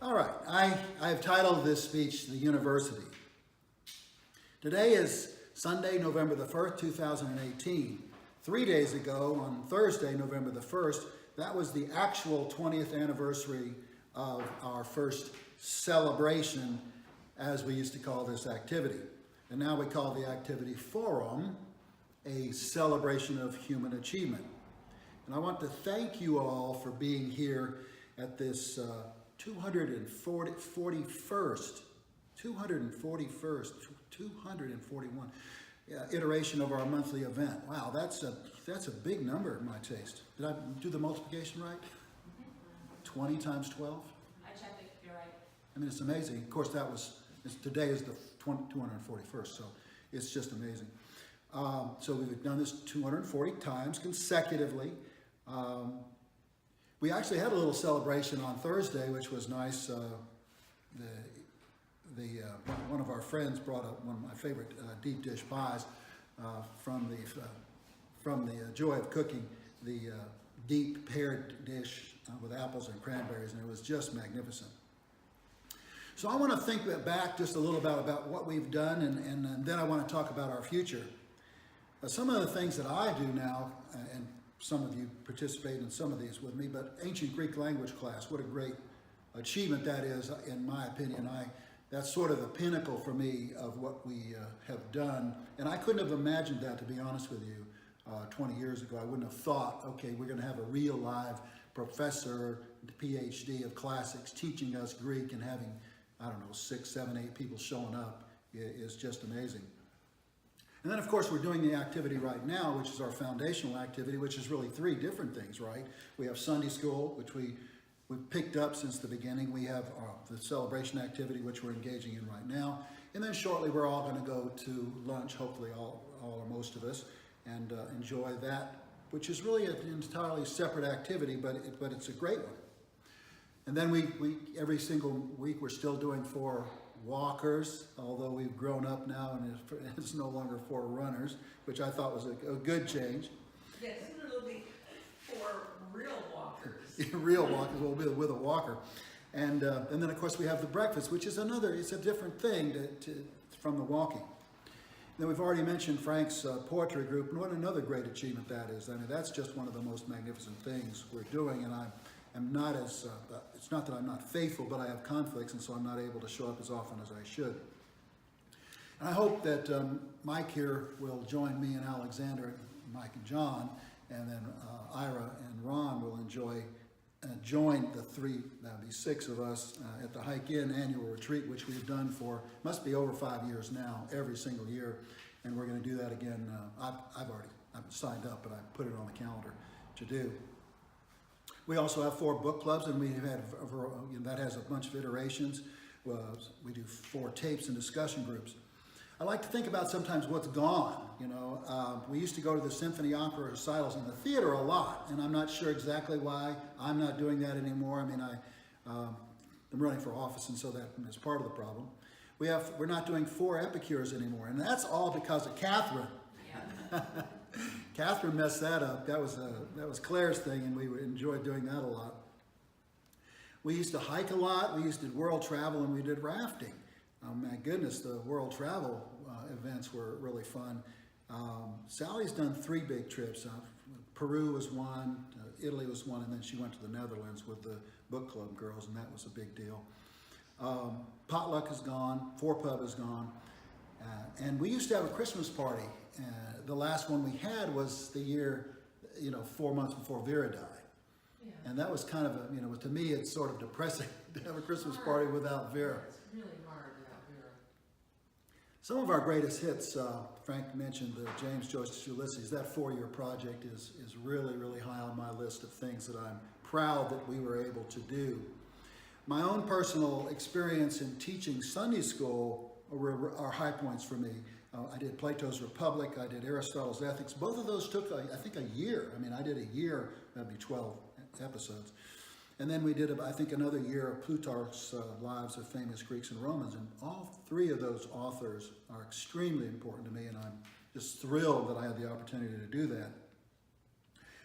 All right, I've titled this speech, The University. Today is Sunday, November the 1st, 2018. 3 days ago, on Thursday, November the 1st, that was the actual 20th anniversary of our first celebration, as we used to call this activity. And now we call the activity Forum a celebration of human achievement. And I want to thank you all for being here at this 241 iteration of our monthly event. Wow, that's a big number in my taste. Did I do the multiplication right? 20 times 12? I checked it, you're right. I mean, it's amazing. Of course, today is the 241st, so it's just amazing. So we've done this 240 times consecutively. We actually had a little celebration on Thursday, which was nice. One of our friends brought up one of my favorite deep dish pies from the joy of cooking, the deep peared dish with apples and cranberries, and it was just magnificent. So I want to think back just a little bit about what we've done, and then I want to talk about our future. Some of the things that I do now, and some of you participate in some of these with me, but ancient Greek language class, what a great achievement that is, in my opinion. That's sort of the pinnacle for me of what we have done. And I couldn't have imagined that, to be honest with you, 20 years ago. I wouldn't have thought, okay, we're going to have a real live professor, PhD of classics, teaching us Greek and having, I don't know, 6, 7, 8 people showing up is just amazing. And then, of course, we're doing the activity right now, which is our foundational activity, which is really 3 different things, right? We have Sunday school, which we've picked up since the beginning. We have the celebration activity, which we're engaging in right now. And then shortly, we're all going to go to lunch, hopefully all or most of us, and enjoy that, which is really an entirely separate activity, but it's a great one. And then we every single week, we're still doing 4 walkers, although we've grown up now and it's no longer 4 runners, which I thought was a good change. Yes, it'll be 4 real walkers. Real walkers will be with a walker. And then, of course, we have the breakfast, which is it's a different thing from the walking. Then we've already mentioned Frank's poetry group, and what another great achievement that is. I mean, that's just one of the most magnificent things we're doing, and I'm not as, it's not that I'm not faithful, but I have conflicts, and so I'm not able to show up as often as I should. And I hope that Mike here will join me and Alexander, Mike and John, and then Ira and Ron will join the 3, that would be 6 of us, at the Hike In annual retreat, which we've done for, must be over 5 years now, every single year. And we're going to do that again. I've signed up, but I put it on the calendar to do. We also have 4 book clubs, and we've had that has a bunch of iterations. We do 4 tapes and discussion groups. I like to think about sometimes what's gone. We used to go to the symphony opera recitals in the theater a lot, and I'm not sure exactly why I'm not doing that anymore. I mean, I'm running for office, and so that is part of the problem. We're not doing 4 epicures anymore, and that's all because of Catherine. Yeah. Catherine messed that up. That was Claire's thing, and we enjoyed doing that a lot. We used to hike a lot. We used to world travel, and we did rafting. Oh my goodness, the world travel events were really fun. Sally's done 3 big trips. Peru was one, Italy was one, and then she went to the Netherlands with the book club girls, and that was a big deal. Potluck is gone, 4Pub is gone, and we used to have a Christmas party. The last one we had was the year, 4 months before Vera died. Yeah. And that was kind of to me, it's sort of depressing to have a Christmas party without Vera. It's really hard without Vera. Some of our greatest hits, Frank mentioned the James Joyce Ulysses. That 4-year project is really, really high on my list of things that I'm proud that we were able to do. My own personal experience in teaching Sunday school are high points for me. I did Plato's Republic, I did Aristotle's Ethics. Both of those took, I think, a year. I mean, I did a year, that'd be 12 episodes. And then we did, I think, another year of Plutarch's Lives of Famous Greeks and Romans. And all 3 of those authors are extremely important to me, and I'm just thrilled that I had the opportunity to do that.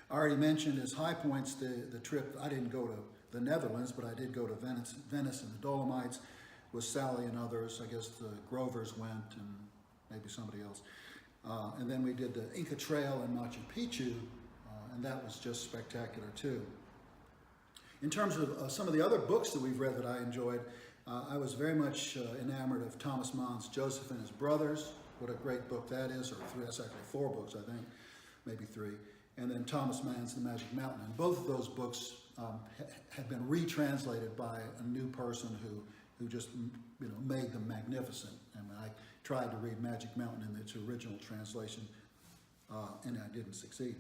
I already mentioned as high points the trip. I didn't go to the Netherlands, but I did go to Venice and the Dolomites with Sally and others. I guess the Grovers went and maybe somebody else. And then we did the Inca Trail in Machu Picchu, and that was just spectacular too. In terms of some of the other books that we've read that I enjoyed, I was very much enamored of Thomas Mann's Joseph and His Brothers. What a great book that is, or three, that's actually 4 books, I think, maybe 3. And then Thomas Mann's The Magic Mountain. And both of those books have been retranslated by a new person who just made them magnificent. And I tried to read Magic Mountain in its original translation, and I didn't succeed.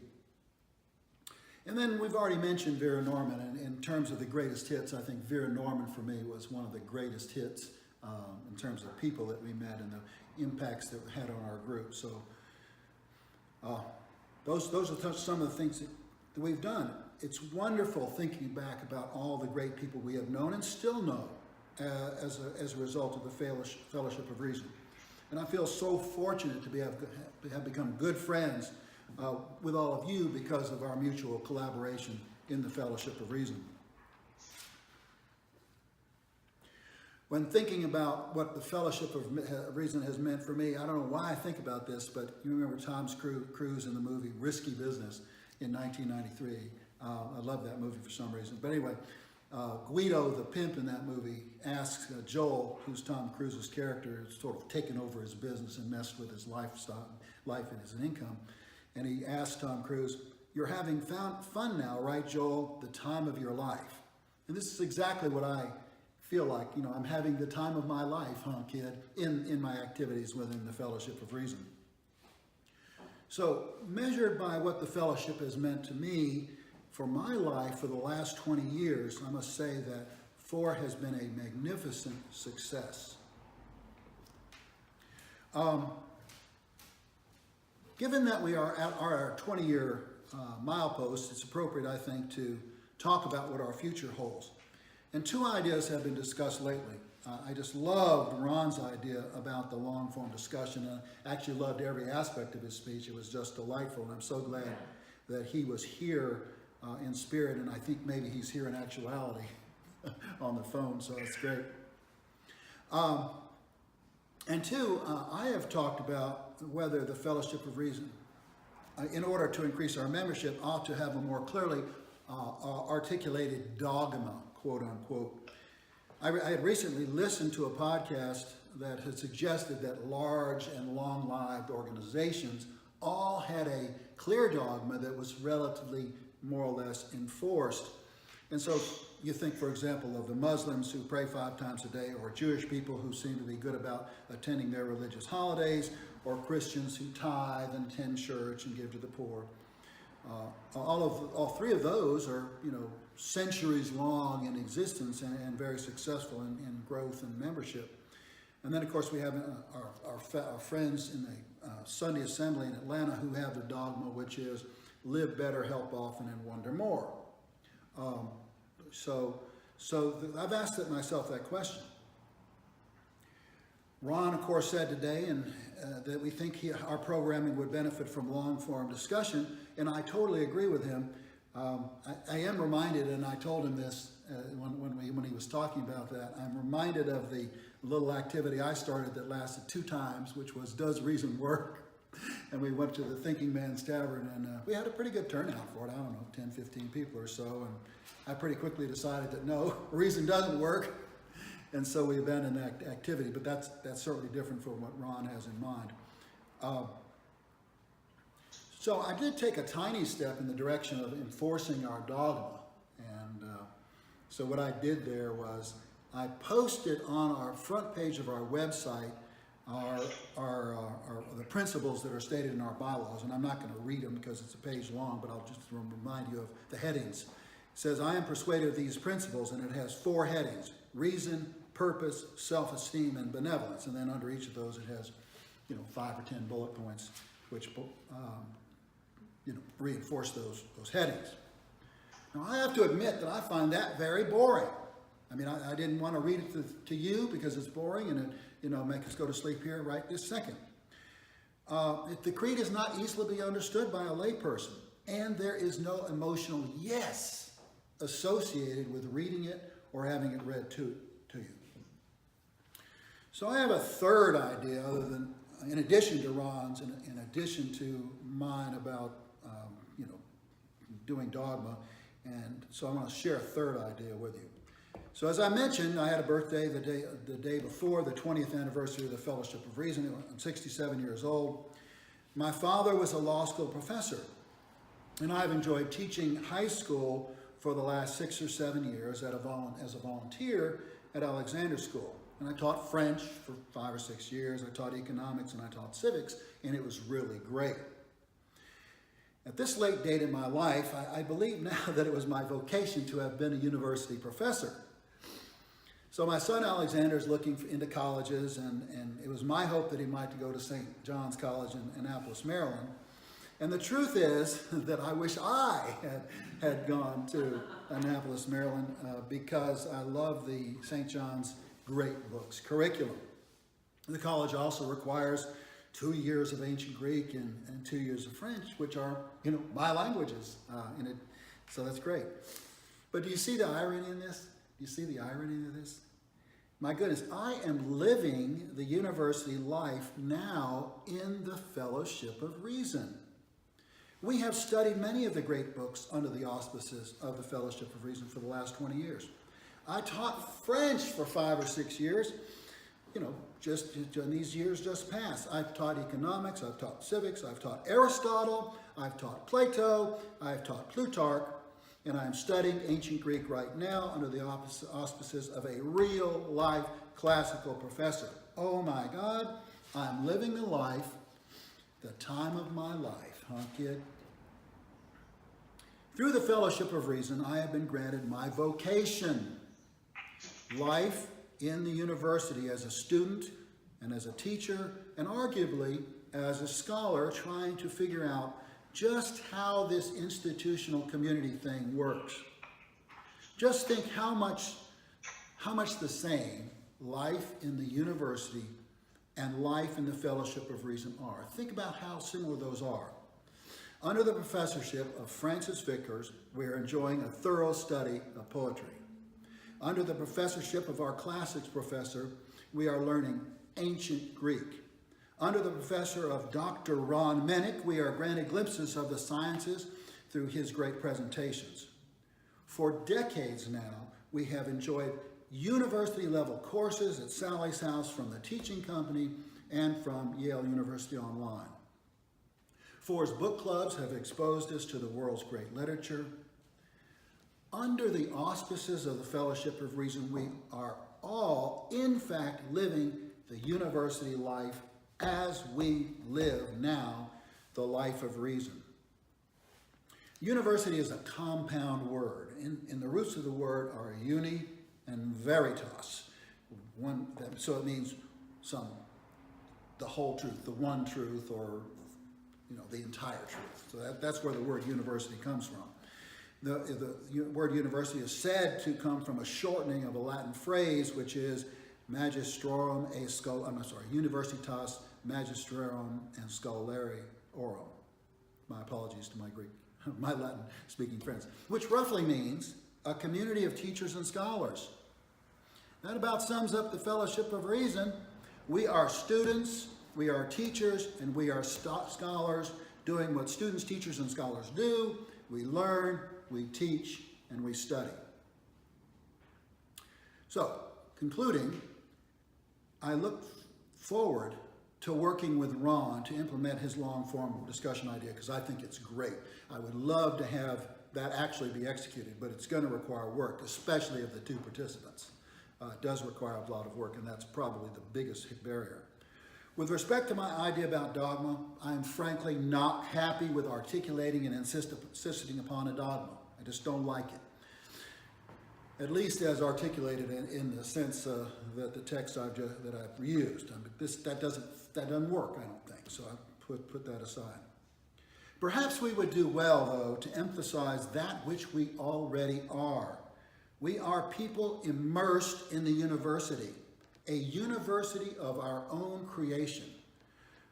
And then we've already mentioned Vera Norman, and in terms of the greatest hits, I think Vera Norman for me was one of the greatest hits in terms of people that we met and the impacts that it had on our group. So those are some of the things that we've done. It's wonderful thinking back about all the great people we have known and still know as a result of the Fellowship of Reason. And I feel so fortunate to have become good friends with all of you because of our mutual collaboration in the Fellowship of Reason. When thinking about what the Fellowship of Reason has meant for me, I don't know why I think about this, but you remember Tom Cruise in the movie Risky Business in 1993. I love that movie for some reason. But anyway, Guido, the pimp in that movie, asks Joel, who's Tom Cruise's character, sort of taken over his business and messed with his life and his income. And he asks Tom Cruise, "You're having fun now, right, Joel? The time of your life." And this is exactly what I feel like. I'm having the time of my life, huh, kid, in my activities within the Fellowship of Reason. So, measured by what the Fellowship has meant to me for my life for the last 20 years, I must say that 4 has been a magnificent success. Given that we are at our 20-year milepost, it's appropriate, I think, to talk about what our future holds. And 2 ideas have been discussed lately. I just loved Ron's idea about the long-form discussion. I actually loved every aspect of his speech. It was just delightful, and I'm so glad that he was here in spirit, and I think maybe he's here in actuality on the phone, so that's great. And 2, I have talked about whether the Fellowship of Reason, in order to increase our membership, ought to have a more clearly articulated dogma, quote unquote. I had recently listened to a podcast that had suggested that large and long-lived organizations all had a clear dogma that was relatively more or less enforced. And so you think, for example, of the Muslims who pray 5 times a day, or Jewish people who seem to be good about attending their religious holidays, or Christians who tithe and attend church and give to the poor. All 3 of those are, centuries long in existence and very successful in growth and membership. And then, of course, we have our friends in the Sunday Assembly in Atlanta who have the dogma, which is live better, help often, and wonder more. So I've asked myself that question. Ron, of course, said today that we think our programming would benefit from long-form discussion, and I totally agree with him. I am reminded, and I told him this when he was talking about that, I'm reminded of the little activity I started that lasted 2 times, which was Does Reason Work? And we went to the Thinking Man's Tavern, and we had a pretty good turnout for it. I don't know, 10, 15 people or so. And I pretty quickly decided that no, reason doesn't work. And so we abandoned that activity. But that's certainly different from what Ron has in mind. So I did take a tiny step in the direction of enforcing our dogma. And so what I did there was I posted on our front page of our website the principles that are stated in our bylaws, and I'm not going to read them because it's a page long, but I'll just remind you of the headings. It says, I am persuaded of these principles, and it has 4 headings: reason, purpose, self-esteem, and benevolence. And then under each of those it has 5 or 10 bullet points which reinforce those headings. Now I have to admit that I find that very boring. I mean, I didn't want to read it to you because it's boring and it make us go to sleep here right this second. The creed is not easily to be understood by a layperson, and there is no emotional yes associated with reading it or having it read to you. So I have a third idea, other than, in addition to Ron's, in addition to mine about, doing dogma, and so I'm going to share a third idea with you. So as I mentioned, I had a birthday the day before the 20th anniversary of the Fellowship of Reason. I'm 67 years old. My father was a law school professor, and I've enjoyed teaching high school for the last 6 or 7 years as a volunteer at Alexander School. And I taught French for 5 or 6 years. I taught economics and I taught civics, and it was really great. At this late date in my life, I believe now that it was my vocation to have been a university professor. So my son Alexander is looking into colleges, and it was my hope that he might go to St. John's College in Annapolis, Maryland. And the truth is that I wish I had gone to Annapolis, Maryland, because I love the St. John's great books curriculum. The college also requires 2 years of ancient Greek and 2 years of French, which are, my languages in it. So that's great. But do you see the irony in this? Do you see the irony of this? My goodness, I am living the university life now in the Fellowship of Reason. We have studied many of the great books under the auspices of the Fellowship of Reason for the last 20 years. I taught French for 5 or 6 years, just in these years just past. I've taught economics, I've taught civics, I've taught Aristotle, I've taught Plato, I've taught Plutarch, and I'm studying ancient Greek right now under the auspices of a real-life classical professor. Oh my God, I'm living the life, the time of my life, huh, kid? Through the Fellowship of Reason, I have been granted my vocation, life in the university as a student and as a teacher, and arguably as a scholar trying to figure out just how this institutional community thing works. Just think how much the same life in the university and life in the Fellowship of Reason are. Think about how similar those are. Under the professorship of Francis Vickers, we are enjoying a thorough study of poetry. Under the professorship of our classics professor, we are learning ancient Greek. Under the professor of Dr. Ron Mennick, we are granted glimpses of the sciences through his great presentations. For decades now, we have enjoyed university-level courses at Sally's House from the Teaching Company and from Yale University Online. Ford's book clubs have exposed us to the world's great literature. Under the auspices of the Fellowship of Reason, we are all, in fact, living the university life as we live now, the life of reason. University is a compound word. In the roots of the word are uni and veritas. So it means the whole truth, the one truth, or the entire truth. So that's where the word university comes from. The word university is said to come from a shortening of a Latin phrase, which is magistrorum e universitas magistrorum and scholarium. My apologies to my Latin speaking friends, which roughly means a community of teachers and scholars. That about sums up the Fellowship of Reason. We are students, we are teachers, and we are scholars doing what students, teachers, and scholars do. We learn, we teach, and we study. So, concluding, I look forward to working with Ron to implement his long-form discussion idea, because I think it's great. I would love to have that actually be executed, but it's going to require work, especially of the two participants. It does require a lot of work, and that's probably the biggest barrier. With respect to my idea about dogma, I'm frankly not happy with articulating and insisting upon a dogma. I just don't like it. At least as articulated in the sense that the text that I've used. That doesn't work, I don't think, so I put that aside. Perhaps we would do well, though, to emphasize that which we already are. We are people immersed in the university, a university of our own creation.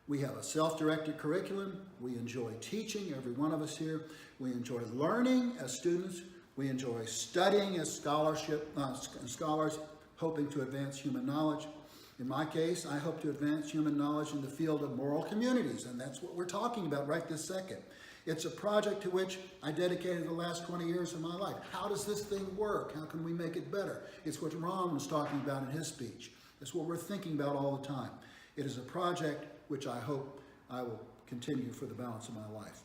We have a self-directed curriculum. We enjoy teaching, every one of us here. We enjoy learning as students. We enjoy studying as scholars hoping to advance human knowledge. In my case, I hope to advance human knowledge in the field of moral communities, and that's what we're talking about right this second. It's a project to which I dedicated the last 20 years of my life. How does this thing work? How can we make it better? It's what Ron was talking about in his speech. It's what we're thinking about all the time. It is a project which I hope I will continue for the balance of my life.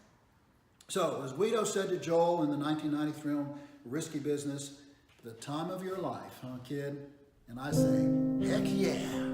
So, as Guido said to Joel in the 1993 film, Risky Business, the time of your life, huh, kid? And I say, heck yeah.